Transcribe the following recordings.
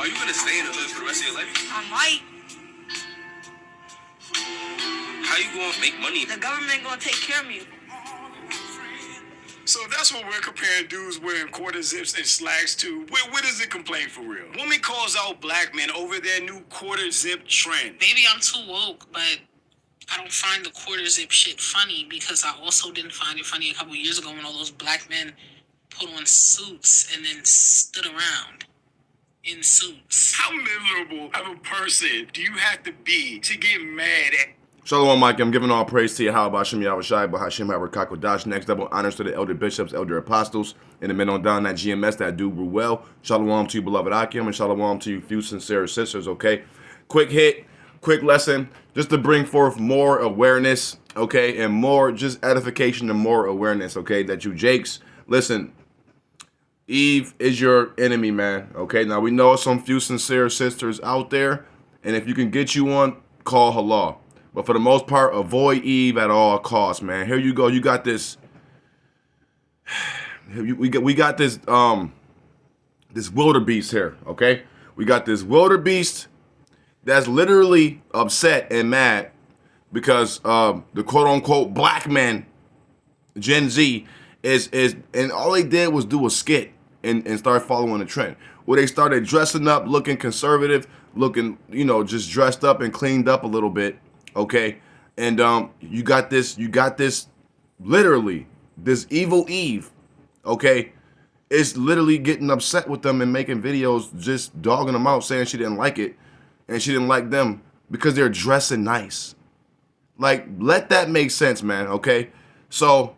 Are you gonna stay in the hood for the rest of your life? I might. How you gonna make money? The government gonna take care of me. So if that's what we're comparing dudes wearing quarter zips and slacks to, where does it complain for real? Woman calls out black men over their new quarter zip trend. Maybe I'm too woke, but I don't find the quarter zip shit funny because I also didn't find it funny a couple years ago when all those black men put on suits and then stood around in suits. How miserable of a person do you have to be to get mad at? Shalom, Mike. I'm giving all praise to Yahweh Hashem Yahweh Shai, Bahashim Harakako. Next double honors to the elder bishops, elder apostles, and the men on down that GMS that do well. Shalom to you, beloved Akim, and shalom to you, few sincere sisters, okay? Quick hit, quick lesson, just to bring forth more awareness, okay, and more just edification and more awareness, okay, that you Jakes, listen, Eve is your enemy, man, okay? Now, we know some few sincere sisters out there, and if you can get you one, call halal. But for the most part, avoid Eve at all costs, man. Here you go. You got this. We got this this wildebeest here, okay? We got this wildebeest that's literally upset and mad because the quote unquote black men, Gen Z, is and all they did was do a skit and start following the trend. Where they started dressing up, looking conservative, looking, you know, just dressed up and cleaned up a little bit. Okay, and you got this literally, this evil Eve, okay, is literally getting upset with them and making videos just dogging them out, saying she didn't like it and she didn't like them because they're dressing nice. Like, let that make sense, man, okay? So,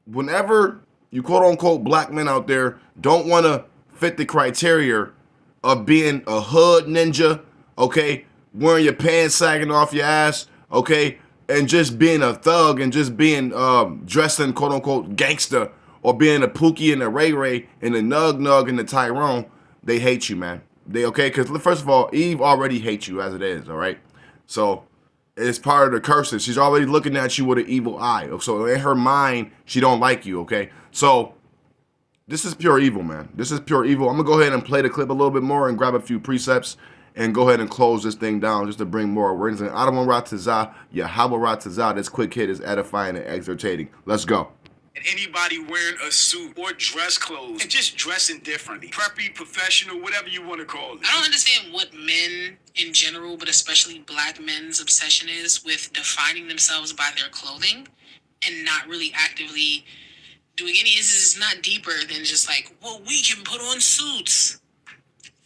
whenever you quote-unquote black men out there don't want to fit the criteria of being a hood ninja, okay, wearing your pants sagging off your ass, okay, and just being a thug and just being dressed in quote-unquote gangster or being a Pookie and a Ray Ray and a Nug Nug and the Tyrone, they hate you, man. They, okay, because first of all, Eve already hates you as it is, all right? So it's part of the curses. She's already looking at you with an evil eye. So in her mind, she don't like you, okay? So this is pure evil, man. This is pure evil. I'm going to go ahead and play the clip a little bit more and grab a few precepts and go ahead and close this thing down just to bring more awareness. And Adamon Ratazah, Yahweh Ratazah, this quick hit is edifying and exhortating. Let's go. And anybody wearing a suit or dress clothes and just dressing differently, preppy, professional, whatever you want to call it. I don't understand what men in general, but especially black men's obsession is with defining themselves by their clothing and not really actively doing any. This is not deeper than just like, well, we can put on suits.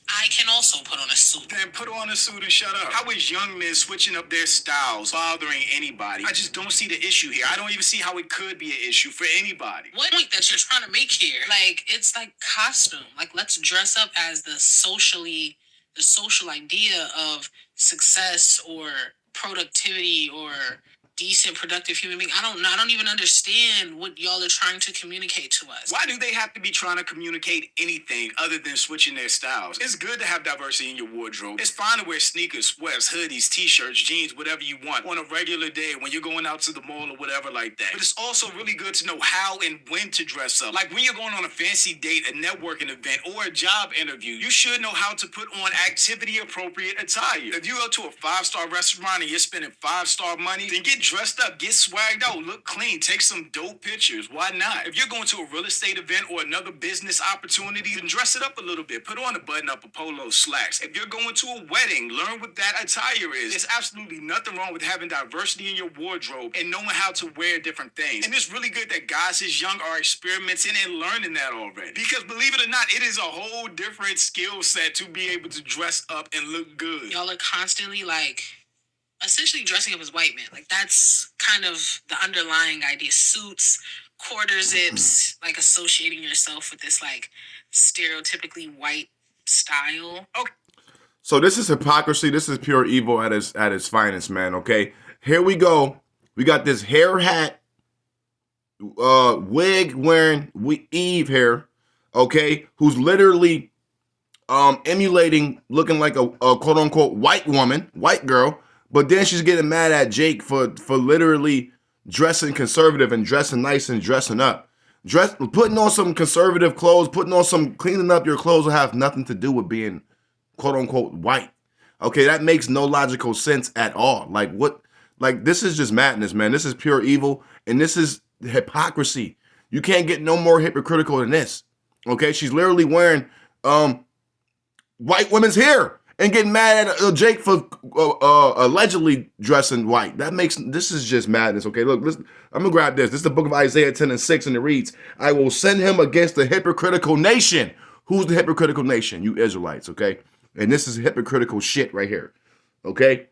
I can also put on a suit. Then put on a suit and shut up. How is young men switching up their styles bothering anybody? I just don't see the issue here. I don't even see how it could be an issue for anybody. What point that you're trying to make here? Like, it's like costume. Like, let's dress up as the social idea of success or productivity or decent, productive human being. I don't even understand what y'all are trying to communicate to us. Why do they have to be trying to communicate anything other than switching their styles? It's good to have diversity in your wardrobe. It's fine to wear sneakers, sweats, hoodies, t-shirts, jeans, whatever you want on a regular day when you're going out to the mall or whatever like that. But it's also really good to know how and when to dress up. Like when you're going on a fancy date, a networking event, or a job interview, you should know how to put on activity-appropriate attire. If you go to a 5-star restaurant and you're spending 5-star money, then get dressed up, get swagged out, look clean, take some dope pictures. Why not? If you're going to a real estate event or another business opportunity, then dress it up a little bit. Put on a button-up, a polo, slacks. If you're going to a wedding, learn what that attire is. There's absolutely nothing wrong with having diversity in your wardrobe and knowing how to wear different things. And it's really good that guys as young are experimenting and learning that already. Because believe it or not, it is a whole different skill set to be able to dress up and look good. Y'all are constantly like essentially dressing up as white men. Like, that's kind of the underlying idea. Suits, quarter zips, like associating yourself with this like stereotypically white style. Okay. So this is hypocrisy. This is pure evil at its finest, man. Okay, here we go. We got this hair hat, wig wearing Eve here. Okay, who's literally emulating looking like a quote unquote white woman, white girl. But then she's getting mad at Jake for literally dressing conservative and dressing nice and dressing up. Putting on some conservative clothes, putting on some cleaning up your clothes will have nothing to do with being quote unquote white. Okay, that makes no logical sense at all. Like what? Like this is just madness, man. This is pure evil, and this is hypocrisy. You can't get no more hypocritical than this. Okay, she's literally wearing white women's hair and getting mad at Jake for allegedly dressing white. This is just madness. Okay, look, listen, I'm gonna grab this. This is the book of Isaiah 10:6, and it reads, "I will send him against the hypocritical nation." Who's the hypocritical nation? You Israelites, okay? And this is hypocritical shit right here, okay?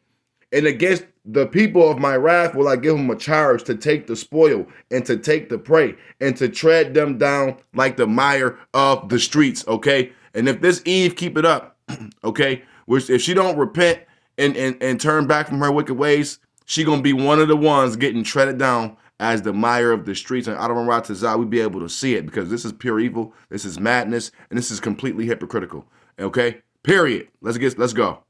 "And against the people of my wrath will I give them a charge to take the spoil and to take the prey and to tread them down like the mire of the streets," okay? And if this Eve keep it up, okay, which if she don't repent and turn back from her wicked ways, she gonna be one of the ones getting treaded down as the mire of the streets. And Adam Ratazah, we be able to see it because this is pure evil, this is madness, and this is completely hypocritical. Okay? Period. Let's go.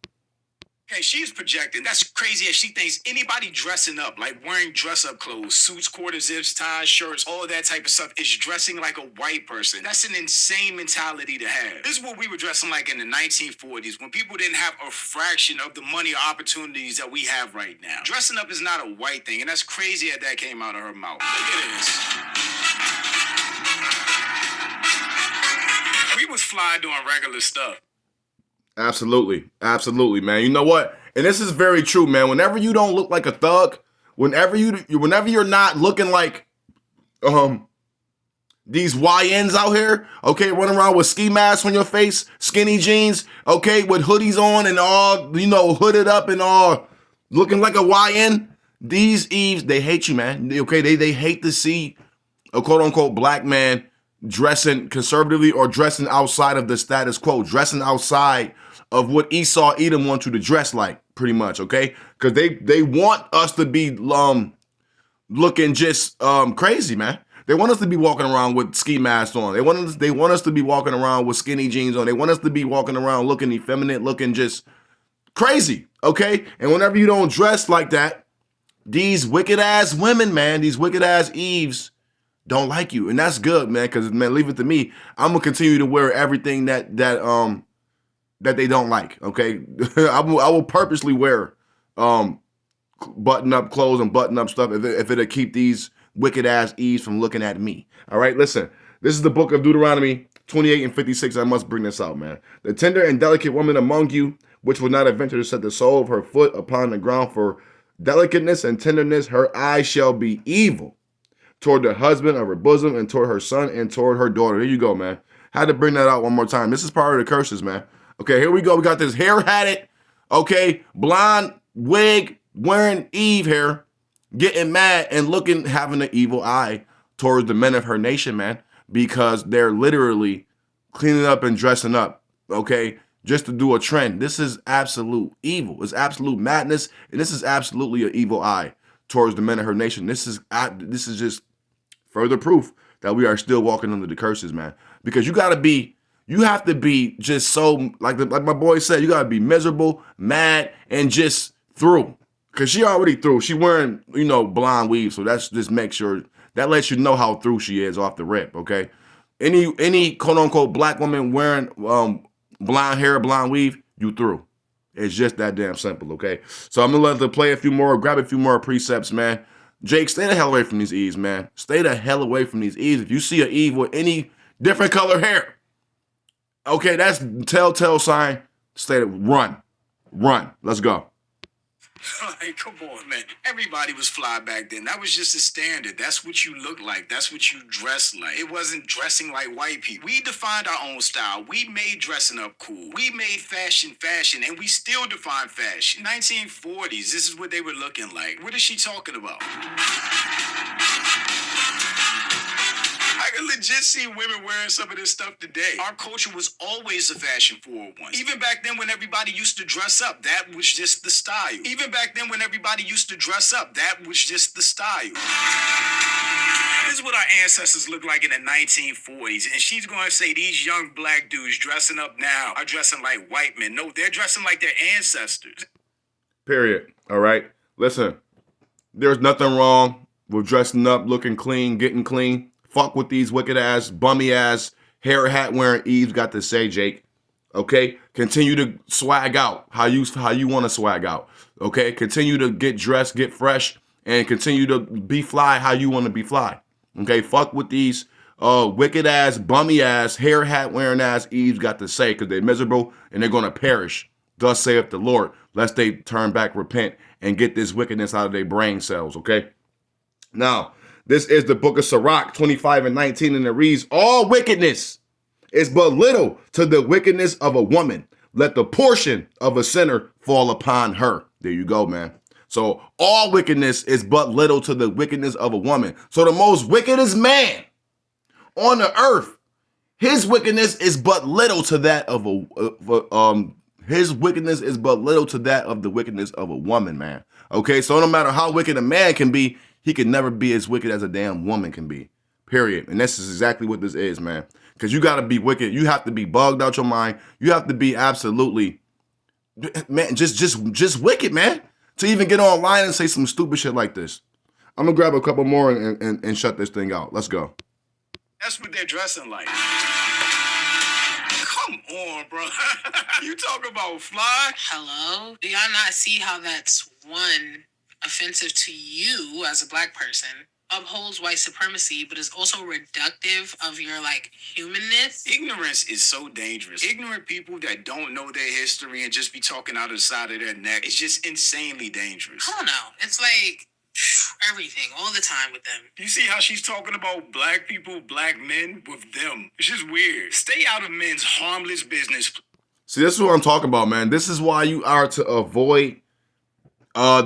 Okay, she's projecting. That's crazy as she thinks anybody dressing up, like wearing dress-up clothes, suits, quarter zips, ties, shirts, all that type of stuff, is dressing like a white person. That's an insane mentality to have. This is what we were dressing like in the 1940s when people didn't have a fraction of the money or opportunities that we have right now. Dressing up is not a white thing, and that's crazy that came out of her mouth. Look at this. We was fly doing regular stuff. Absolutely. Absolutely, man. You know what? And this is very true, man. Whenever you don't look like a thug, whenever you're not looking like these YNs out here, okay, running around with ski masks on your face, skinny jeans, okay, with hoodies on and all, hooded up and all looking like a YN, these Eves, they hate you, man. Okay, they hate to see a quote unquote black man dressing conservatively or dressing outside of the status quo, dressing outside of what Esau Edom wants you to dress like, pretty much, okay? Because they want us to be looking just crazy, man. They want us to be walking around with ski masks on. They want us to be walking around with skinny jeans on. They want us to be walking around looking effeminate, looking just crazy, okay? And whenever you don't dress like that, these wicked ass women, man, these wicked ass Eves don't like you, and that's good, man. Because man, leave it to me. I'm gonna continue to wear everything that they don't like. Okay, I will purposely wear button up clothes and button up stuff if it'll keep these wicked ass Eves from looking at me. All right, listen. This is the book of Deuteronomy 28:56. I must bring this out, man. "The tender and delicate woman among you, which will not adventure to set the sole of her foot upon the ground for delicateness and tenderness, her eyes shall be evil toward the husband of her bosom and toward her son and toward her daughter." Here you go, man. Had to bring that out one more time. This is part of the curses, man. Okay, here we go. We got this hair-hatted, okay, blonde wig wearing Eve hair, getting mad and having an evil eye towards the men of her nation, man, because they're literally cleaning up and dressing up, okay, just to do a trend. This is absolute evil. It's absolute madness, and this is absolutely an evil eye towards the men of her nation. This is just further proof that we are still walking under the curses, man. Because you have to be just so, like my boy said, you gotta be miserable, mad, and just through. Cause she already through. She wearing, blonde weave, so that's just make sure that lets you know how through she is off the rip. Okay, any quote unquote black woman wearing blonde hair, blonde weave, you through. It's just that damn simple. Okay, so I'm gonna let her play grab a few more precepts, man. Jake, stay the hell away from these Eves, man. Stay the hell away from these Eves. If you see an Eve with any different color hair, okay, that's telltale sign. Run. Let's go. Like, come on, man. Everybody was fly back then. That was just a standard. That's what you look like. That's what you dress like. It wasn't dressing like white people. We defined our own style. We made dressing up cool. We made fashion, and we still define fashion. 1940s, this is what they were looking like. What is she talking about? I can legit see women wearing some of this stuff today. Our culture was always a fashion forward one. Even back then when everybody used to dress up, that was just the style. Even back then when everybody used to dress up, that was just the style. This is what our ancestors looked like in the 1940s, and she's going to say these young black dudes dressing up now are dressing like white men. No, they're dressing like their ancestors. Period. All right? Listen, there's nothing wrong with dressing up, looking clean, getting clean. Fuck what these wicked ass, bummy ass, hair hat wearing Eves got to say, Jake. Okay, continue to swag out how you want to swag out. Okay, continue to get dressed, get fresh, and continue to be fly how you want to be fly. Okay, fuck with these wicked ass, bummy ass, hair hat wearing ass Eves got to say, because they're miserable and they're gonna perish. Thus saith the Lord, lest they turn back, repent, and get this wickedness out of their brain cells. Okay. Now, this is the book of Sirach 25 and 19, and it reads, all wickedness is but little to the wickedness of a woman. Let the portion of a sinner fall upon her. There you go, man. So all wickedness is but little to the wickedness of a woman. So the most wickedest man on the earth, his wickedness is but little to that of his wickedness is but little to that of the wickedness of a woman, man. Okay, so no matter how wicked a man can be, he can never be as wicked as a damn woman can be. Period. And this is exactly what this is, man. Because you got to be wicked. You have to be bugged out your mind. You have to be absolutely, man, just wicked, man, to even get online and say some stupid shit like this. I'm going to grab a couple more and shut this thing out. Let's go. That's what they're dressing like. Come on, bro. You talk about fly? Hello? Do y'all not see how that's, one, offensive to you as a black person, upholds white supremacy, but is also reductive of your, like, humanness? Ignorance is so dangerous. Ignorant people that don't know their history and just be talking out of the side of their neck, it's just insanely dangerous. I don't know. It's like everything, all the time with them. You see how she's talking about black people, black men with them? It's just weird. Stay out of men's harmless business. See, this is what I'm talking about, man. This is why you are to avoid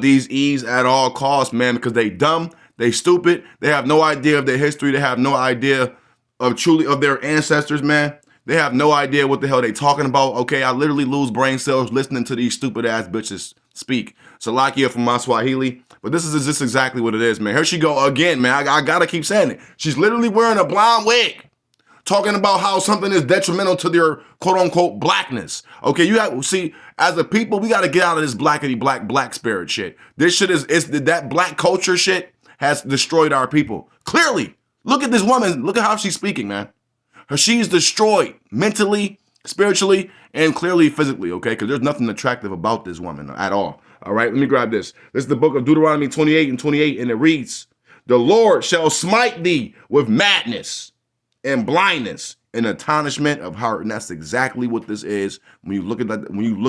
these Eves at all costs, man, because they dumb, they stupid, they have no idea of their history, they have no idea of their ancestors, man. They have no idea what the hell they talking about. Okay, I literally lose brain cells listening to these stupid ass bitches speak. Salakia from my Swahili, but this is just exactly what it is, man. Here she go again, man. I gotta keep saying it. She's literally wearing a blonde wig, talking about how something is detrimental to their quote-unquote blackness. Okay, you have see, as a people, we got to get out of this blackity black spirit shit. This shit is that black culture shit has destroyed our people. Clearly, look at this woman. Look at how she's speaking, man. She's destroyed mentally, spiritually, and clearly physically, okay? Because there's nothing attractive about this woman at all. All right, let me grab this. This is the book of Deuteronomy 28 and 28, and it reads, the Lord shall smite thee with madness and blindness and astonishment of heart. And that's exactly what this is. When you look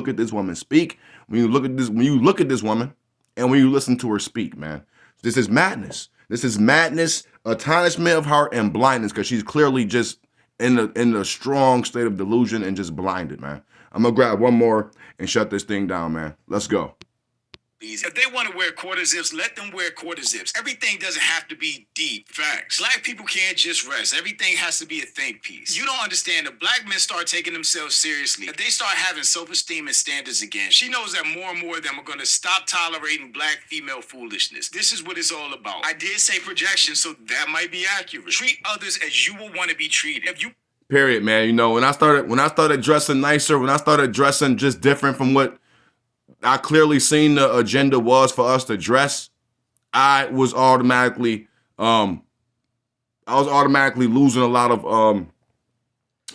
at this woman speak, when you look at this woman, and when you listen to her speak, man, this is madness. This is madness, astonishment of heart, and blindness, because she's clearly just in the strong state of delusion and just blinded, man. I'm gonna grab one more and shut this thing down, man. Let's go. If they want to wear quarter zips, let them wear quarter zips. Everything doesn't have to be deep. Facts. Black people can't just rest. Everything has to be a think piece. You don't understand. If black men start taking themselves seriously, if they start having self-esteem and standards again, she knows that more and more of them are going to stop tolerating black female foolishness. This is what it's all about. I did say projection, so that might be accurate. Treat others as you will want to be treated. If you Period, man. You know, when I started dressing nicer, when I started dressing just different from what I clearly seen the agenda was for us to dress, I was automatically losing a lot of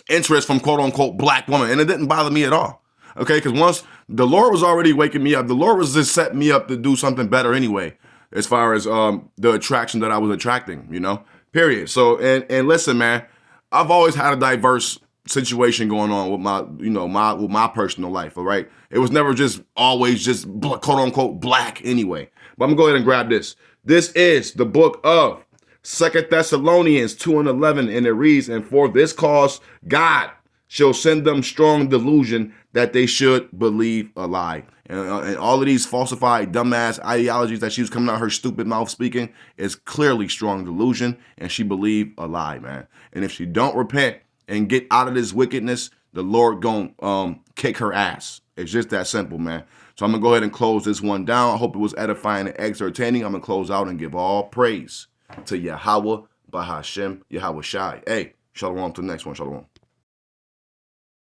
interest from quote unquote black women. And it didn't bother me at all. Okay, because once the Lord was already waking me up, the Lord was just setting me up to do something better anyway, as far as the attraction that I was attracting, you know, period. So and listen, man, I've always had a diverse situation going on with my personal life. All right, it was never just always just quote unquote black anyway. But I'm gonna go ahead and grab this. This is the book of 2 Thessalonians 2 and 11, and it reads, and for this cause God shall send them strong delusion that they should believe a lie. And all of these falsified dumbass ideologies that she was coming out her stupid mouth speaking is clearly strong delusion, and she believed a lie, man. And if she don't repent and get out of this wickedness, the Lord gon' kick her ass. It's just that simple, man. So I'm going to go ahead and close this one down. I hope it was edifying and exhortating. I'm going to close out and give all praise to Yahweh, Bahashem, Yahweh Shai. Hey, shalom to the next one. Shalom.